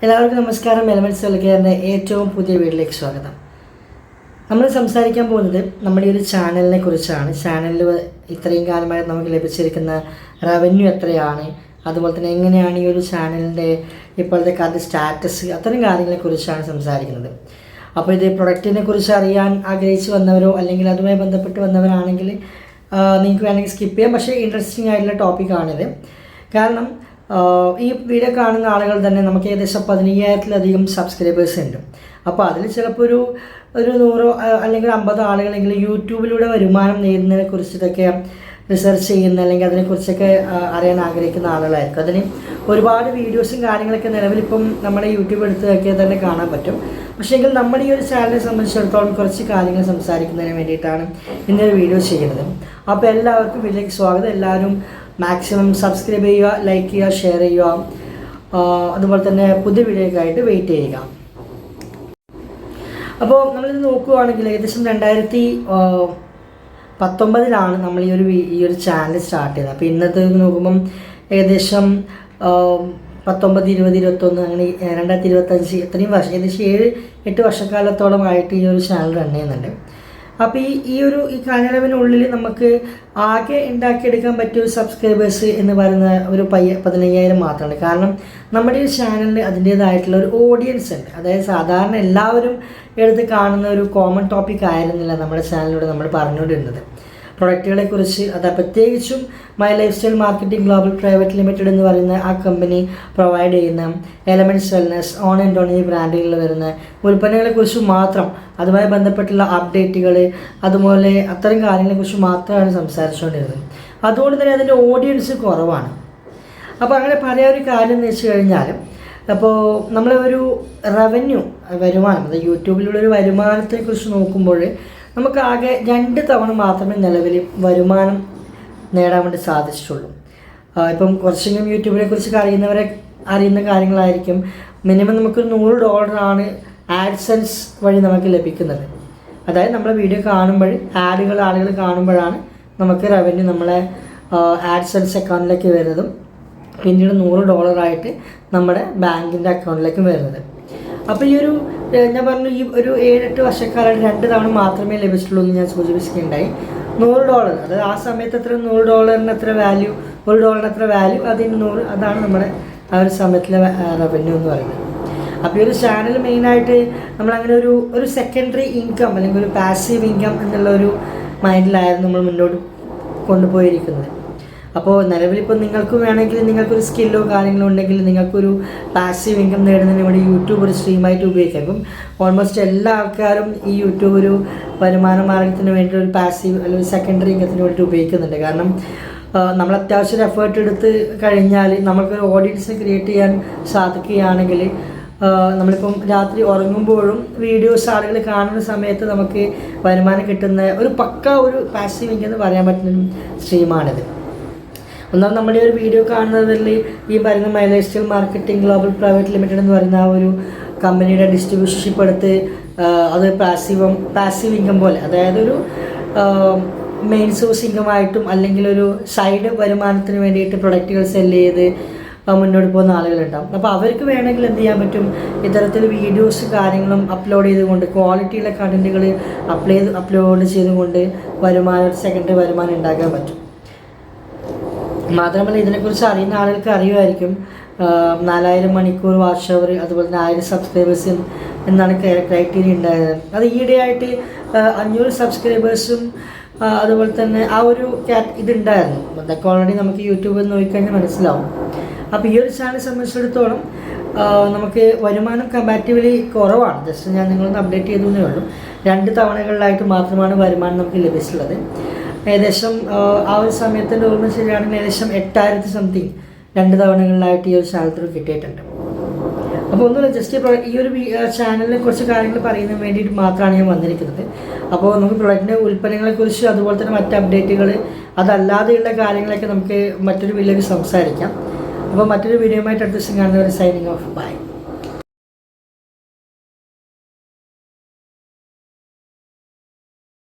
എല്ലാവർക്കും നമസ്കാരം. Elements health ഏറ്റവും പുതിയ വീഡിയോയിലേക്ക് സ്വാഗതം. നമ്മൾ സംസാരിക്കാൻ പോകുന്നത് നമ്മുടെ ഈ ഒരു ചാനലിനെ കുറിച്ചാണ്. ചാനലിൽ ഇത്രയും കാലമായി നമുക്ക് ലഭിച്ചിരിക്കുന്ന റവന്യൂ എത്രയാണ്, അതുപോലെ തന്നെ എങ്ങനെയാണ് ഈ ഒരു ചാനലിൻ്റെ ഇപ്പോഴത്തെ കറണ്ട് സ്റ്റാറ്റസ്, അത്തരം കാര്യങ്ങളെക്കുറിച്ചാണ് സംസാരിക്കുന്നത്. അപ്പോൾ ഇത് പ്രൊഡക്റ്റിനെ കുറിച്ച് അറിയാൻ ആഗ്രഹിച്ച് വന്നവരോ അല്ലെങ്കിൽ അതുമായി ബന്ധപ്പെട്ട് വന്നവരാണെങ്കിൽ നിങ്ങൾക്ക് വേണമെങ്കിൽ സ്കിപ്പ് ചെയ്യാം. പക്ഷേ ഇൻട്രസ്റ്റിംഗ് ആയിട്ടുള്ള ടോപ്പിക്കാണിത്. കാരണം ഈ വീഡിയോ കാണുന്ന ആളുകൾ തന്നെ നമുക്ക് ഏകദേശം 15,000-ലധികം സബ്സ്ക്രൈബേഴ്സ് ഉണ്ട്. അപ്പോൾ അതിൽ ചിലപ്പോൾ ഒരു 100 അല്ലെങ്കിൽ 50 ആളുകളെങ്കിലും യൂട്യൂബിലൂടെ വരുമാനം നേടുന്നതിനെ കുറിച്ചിട്ടൊക്കെ റിസർച്ച് ചെയ്യുന്ന അല്ലെങ്കിൽ അതിനെക്കുറിച്ചൊക്കെ അറിയാൻ ആഗ്രഹിക്കുന്ന ആളുകളായിരിക്കും. അതിന് ഒരുപാട് വീഡിയോസും കാര്യങ്ങളൊക്കെ നിലവിലിപ്പം നമ്മുടെ യൂട്യൂബ് എടുത്തൊക്കെ തന്നെ കാണാൻ പറ്റും. പക്ഷേ എങ്കിൽ നമ്മുടെ ഈ ഒരു ചാനലിനെ സംബന്ധിച്ചിടത്തോളം കുറച്ച് കാര്യങ്ങൾ സംസാരിക്കുന്നതിന് വേണ്ടിയിട്ടാണ് ഇന്നൊരു വീഡിയോ ചെയ്യുന്നത്. അപ്പോൾ എല്ലാവർക്കും വീഡിയോയിലേക്ക് സ്വാഗതം. എല്ലാവരും മാക്സിമം സബ്സ്ക്രൈബ് ചെയ്യുക, ലൈക്ക് ചെയ്യുക, ഷെയർ ചെയ്യുക. അതുപോലെ തന്നെ പുതിയ വീഡിയോയ്ക്കായിട്ട് വെയിറ്റ് ചെയ്യുക. അപ്പോൾ നമ്മളിത് നോക്കുകയാണെങ്കിൽ ഏകദേശം 2019 നമ്മൾ ഈ ഒരു ചാനൽ സ്റ്റാർട്ട് ചെയ്തത്. അപ്പോൾ ഇന്നത്തെ നോക്കുമ്പം ഏകദേശം 19, 20, 21 അങ്ങനെ 2025 ഇത്രയും വർഷം, ഏകദേശം 7-8 വർഷക്കാലത്തോളമായിട്ട് ഈ ഒരു ചാനൽ റൺ ചെയ്യുന്നുണ്ട്. അപ്പോൾ ഈ കാലയളവിനുള്ളിൽ നമുക്ക് ആകെ ഉണ്ടാക്കിയെടുക്കാൻ പറ്റിയ ഒരു സബ്സ്ക്രൈബേഴ്സ് എന്ന് പറയുന്ന ഒരു 15,000 മാത്രമാണ്. കാരണം നമ്മുടെ ഈ ചാനലിൽ അതിൻ്റേതായിട്ടുള്ള ഒരു ഓഡിയൻസ് ഉണ്ട്. അതായത് സാധാരണ എല്ലാവരും എടുത്ത് കാണുന്ന ഒരു കോമൺ ടോപ്പിക് ആയിരുന്നില്ല നമ്മുടെ ചാനലിലൂടെ നമ്മൾ പറഞ്ഞുകൊണ്ടിരുന്നത്. പ്രൊഡക്റ്റുകളെക്കുറിച്ച്, അത് പ്രത്യേകിച്ചും my life style marketing global private limited എന്ന് പറയുന്ന ആ കമ്പനി പ്രൊവൈഡ് ചെയ്യുന്ന elements wellness, on and on ഈ ബ്രാൻഡുകളിൽ വരുന്ന ഉൽപ്പന്നങ്ങളെക്കുറിച്ച് മാത്രം, അതുമായി ബന്ധപ്പെട്ടുള്ള അപ്ഡേറ്റുകൾ, അതുപോലെ അത്തരം കാര്യങ്ങളെക്കുറിച്ച് മാത്രമാണ് സംസാരിച്ചുകൊണ്ടിരുന്നത്. അതുകൊണ്ട് തന്നെ അതിൻ്റെ ഓഡിയൻസ് കുറവാണ്. അപ്പോൾ അങ്ങനെ പറയാൻ ഒരു കാര്യം എന്ന് വെച്ച് കഴിഞ്ഞാൽ, അപ്പോൾ നമ്മൾ ഒരു റവന്യൂ വരുമാനം, അത് യൂട്യൂബിലുള്ള ഒരു വരുമാനത്തെക്കുറിച്ച് നോക്കുമ്പോൾ നമുക്ക് ആകെ 2 തവണ മാത്രമേ നിലവിൽ വരുമാനം നേടാൻ വേണ്ടി സാധിച്ചിട്ടുള്ളൂ. ഇപ്പം കുറച്ചെങ്കിലും യൂട്യൂബിനെ കുറിച്ച് അറിയുന്ന കാര്യങ്ങളായിരിക്കും. മിനിമം നമുക്കൊരു $100 ആഡ്സെൻസ് വഴി നമുക്ക് ലഭിക്കുന്നത്. അതായത് നമ്മളെ വീഡിയോ കാണുമ്പോൾ ആളുകൾ കാണുമ്പോഴാണ് നമുക്ക് റവന്യൂ നമ്മളെ ആഡ്സെൻസ് അക്കൗണ്ടിലേക്ക് വരുന്നതും പിന്നീട് $100 നമ്മുടെ ബാങ്കിൻ്റെ അക്കൗണ്ടിലേക്ക് വരുന്നത്. അപ്പോൾ ഞാൻ പറഞ്ഞു, ഈ ഒരു 7-8 വർഷക്കാലമായിട്ട് 2 തവണ മാത്രമേ ലഭിച്ചിട്ടുള്ളൂ എന്ന് ഞാൻ സൂചിപ്പിക്കുകയുണ്ടായി. $100, അതായത് ആ സമയത്ത് എത്ര $100 എത്ര വാല്യൂ, $1 എത്ര വാല്യൂ, അതിന് 100, അതാണ് നമ്മുടെ ആ ഒരു സമയത്തിലെ റവന്യൂ എന്ന് പറയുന്നത്. അപ്പോൾ ഈ ഒരു ചാനൽ മെയിനായിട്ട് നമ്മളങ്ങനെ ഒരു സെക്കൻഡറി ഇൻകം അല്ലെങ്കിൽ ഒരു പാസീവ് ഇൻകം എന്നുള്ള ഒരു മൈൻഡിലായിരുന്നു നമ്മൾ മുന്നോട്ട് കൊണ്ടുപോയിരിക്കുന്നത്. അപ്പോൾ നിലവിലിപ്പോൾ നിങ്ങൾക്കും വേണമെങ്കിൽ നിങ്ങൾക്കൊരു സ്കില്ലോ കാര്യങ്ങളോ ഉണ്ടെങ്കിൽ നിങ്ങൾക്കൊരു പാസീവ് ഇൻകം നേടുന്നതിന് വേണ്ടി യൂട്യൂബ് ഒരു സ്ട്രീമായിട്ട് ഉപയോഗിക്കാം. ഇപ്പം ഓൾമോസ്റ്റ് എല്ലാ ആൾക്കാരും ഈ യൂട്യൂബ് ഒരു വരുമാന മാർഗത്തിന് വേണ്ടി ഒരു പാസീവ് അല്ലെങ്കിൽ സെക്കൻഡറി ഇൻകത്തിന് വേണ്ടിയിട്ട് ഉപയോഗിക്കുന്നുണ്ട്. കാരണം നമ്മൾ അത്യാവശ്യം എഫേർട്ട് എടുത്ത് കഴിഞ്ഞാൽ നമുക്കൊരു ഓഡിയൻസിനെ ക്രിയേറ്റ് ചെയ്യാൻ സാധിക്കുകയാണെങ്കിൽ, നമ്മളിപ്പം രാത്രി ഉറങ്ങുമ്പോഴും വീഡിയോസ് ആളുകൾ കാണുന്ന സമയത്ത് നമുക്ക് വരുമാനം കിട്ടുന്ന ഒരു ഒരു പാസീവ് ഇൻകം എന്ന് പറയാൻ പറ്റുന്ന സ്ട്രീമാണിത്. ഒന്നാമത് നമ്മുടെ ഒരു വീഡിയോ കാണുന്നതിൽ ഈ പറയുന്ന my life style marketing global private limited എന്ന് പറയുന്ന ആ ഒരു കമ്പനിയുടെ ഡിസ്ട്രിബ്യൂഷൻഷിപ്പ് എടുത്ത് അത് പാസീവ് ഇൻകം പോലെ, അതായത് ഒരു മെയിൻ സോഴ്സ് ഇൻകമായിട്ടും അല്ലെങ്കിൽ ഒരു സൈഡ് വരുമാനത്തിന് വേണ്ടിയിട്ട് പ്രൊഡക്റ്റുകൾ സെല്ല് ചെയ്ത് മുന്നോട്ട് പോകുന്ന ആളുകളുണ്ടാവും. അപ്പോൾ അവർക്ക് വേണമെങ്കിൽ എന്ത് ചെയ്യാൻ പറ്റും, ഇത്തരത്തിൽ വീഡിയോസ് കാര്യങ്ങളും അപ്ലോഡ് ചെയ്തുകൊണ്ട് ക്വാളിറ്റിയുള്ള കണ്ടൻറ്റുകൾ അപ്ലോഡ് ചെയ്തുകൊണ്ട് സെക്കൻഡറി വരുമാനം ഉണ്ടാക്കാൻ പറ്റും. മാത്രമല്ല ഇതിനെക്കുറിച്ച് അറിയുന്ന ആളുകൾക്ക് അറിയുമായിരിക്കും 4000 മണിക്കൂർ വാച്ച് അവർ, അതുപോലെ തന്നെ 1000 സബ്സ്ക്രൈബേഴ്സ് എന്നാണ് ക്രൈറ്റീരിയ ഉണ്ടായത്. അത് ഈയിടെയായിട്ട് 500 സബ്സ്ക്രൈബേഴ്സും അതുപോലെ തന്നെ ആ ഒരു ഇതുണ്ടായിരുന്നു. അതൊക്കെ ഓൾറെഡി നമുക്ക് യൂട്യൂബിൽ നോക്കിക്കഴിഞ്ഞാൽ മനസ്സിലാവും. അപ്പോൾ ഈ ഒരു ചാനൽ സംബന്ധിച്ചിടത്തോളം നമുക്ക് വരുമാനം കമ്പാരിറ്റീവ്ലി കുറവാണ്. ജസ്റ്റ് ഞാൻ നിങ്ങളൊന്ന് അപ്ഡേറ്റ് ചെയ്തേ ഉള്ളൂ. 2 തവണകളിലായിട്ട് മാത്രമാണ് വരുമാനം നമുക്ക് ലഭിച്ചിട്ടുള്ളത്. ഏകദേശം ആ ഒരു സമയത്തിൻ്റെ ഓർമ്മ ശരിയാണെങ്കിൽ ഏകദേശം 8,000 സംതിങ് 2 തവണകളിലായിട്ട് ഈ ഒരു ചാനൽ കിട്ടിയിട്ടുണ്ട്. അപ്പോൾ ഒന്നുമില്ല, ജസ്റ്റ് ഈ ഒരു ചാനലിനെ കുറച്ച് കാര്യങ്ങൾ പറയുന്നതിന് വേണ്ടിയിട്ട് മാത്രമാണ് ഞാൻ വന്നിരിക്കുന്നത്. അപ്പോൾ നമുക്ക് പ്രൊഡക്റ്റിൻ്റെ ഉൽപ്പന്നങ്ങളെക്കുറിച്ച് അതുപോലെ തന്നെ മറ്റ് അപ്ഡേറ്റുകൾ, അതല്ലാതെയുള്ള കാര്യങ്ങളൊക്കെ നമുക്ക് മറ്റൊരു വീഡിയോയിൽ സംസാരിക്കാം. അപ്പോൾ മറ്റൊരു വീഡിയോയുമായിട്ട് അടുത്ത ദിവസം കാണുന്നവരെ സൈനിങ് ഓഫ്, ബൈ.